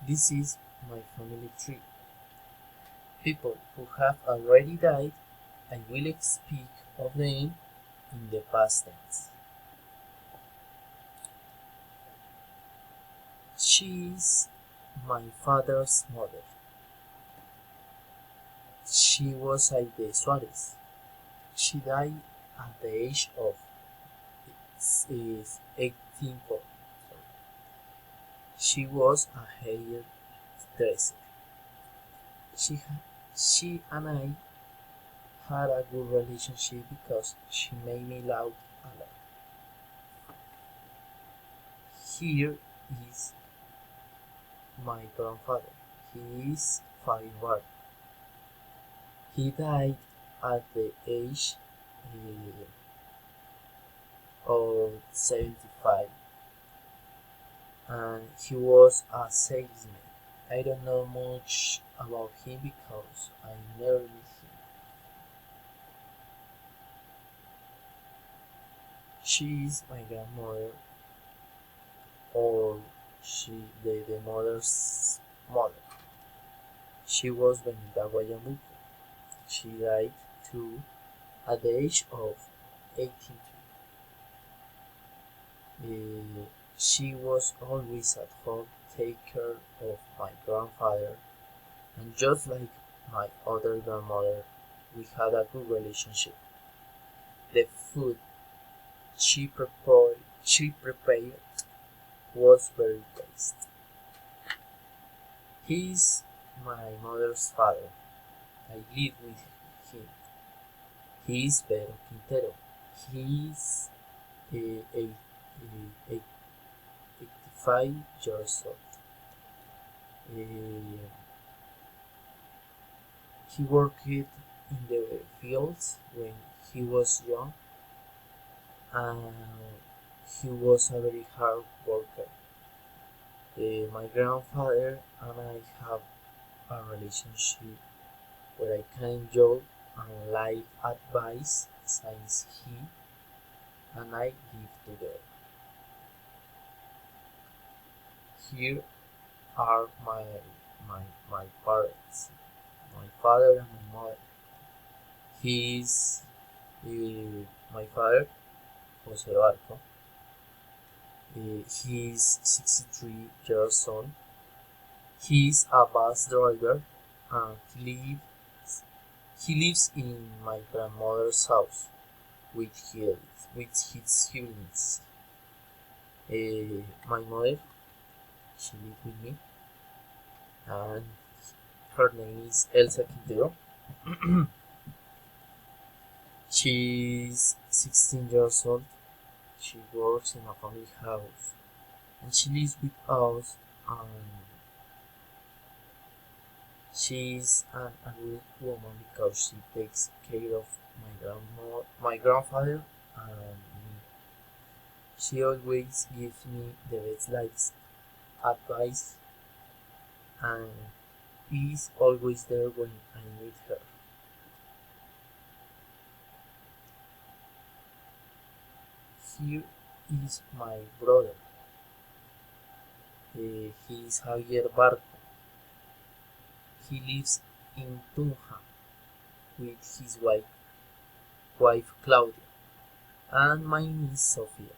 This is my family tree. People who have already died, I will speak of them in the past tense. She is my father's mother. She was Aide Suarez. She died at the age of 18. She was a hairdresser. She, she and I had a good relationship because she made me laugh a lot. Here is my grandfather. He is Fabian. He died at the age of 75, and he was a salesman. I don't know much about him because I never met him. She is my grandmother, or the mother's mother. She was Benita Guayamuco. She died too at the age of 82. She was always at home to take care of my grandfather, and just like my other grandmother, we had a good relationship. The food she prepared was very tasty. He is my mother's father. I live with him. He is Pedro Quintero. He is a 85 years old. Uh, he worked in the fields when he was young, and he was a very hard worker. My grandfather and I have a relationship where I can enjoy and life advice since he and I live together. Here are my parents, my father and my mother. He is my father, Jose Barco. He is 63 years old. He is a bus driver, and he lives in my grandmother's house with his siblings. My mother, she lives with me, and her name is Elsa Quintero. She's 16 years old. She works in a family house, and she lives with us. And she's a good woman because she takes care of my grandfather, and me. She always gives me the best life advice, and is always there when I need her. Here is my brother. He is Javier Barco. He lives in Tunja with his wife Claudia, and my niece Sofia.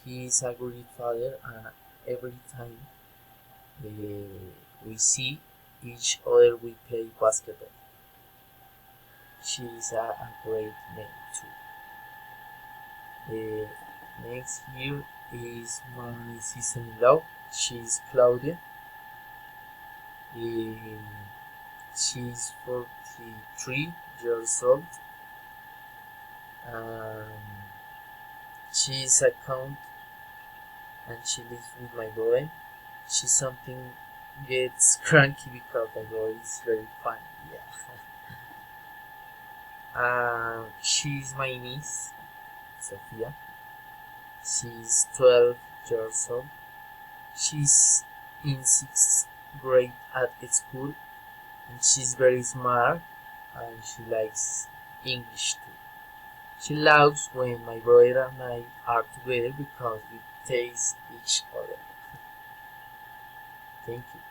He is a great father, and every time we see each other we play basketball. She is a great man too. Next here is my sister-in-law. She is Claudia. She is 43 years old. Um, she is a count, and she lives with my boy. She something gets cranky because my boy is very funny. Yeah. She's my niece, Sofia. She's 12 years old. She's in sixth grade at school, and she's very smart, and she likes English too. She loves when my brother and I are together because we taste each other. Thank you.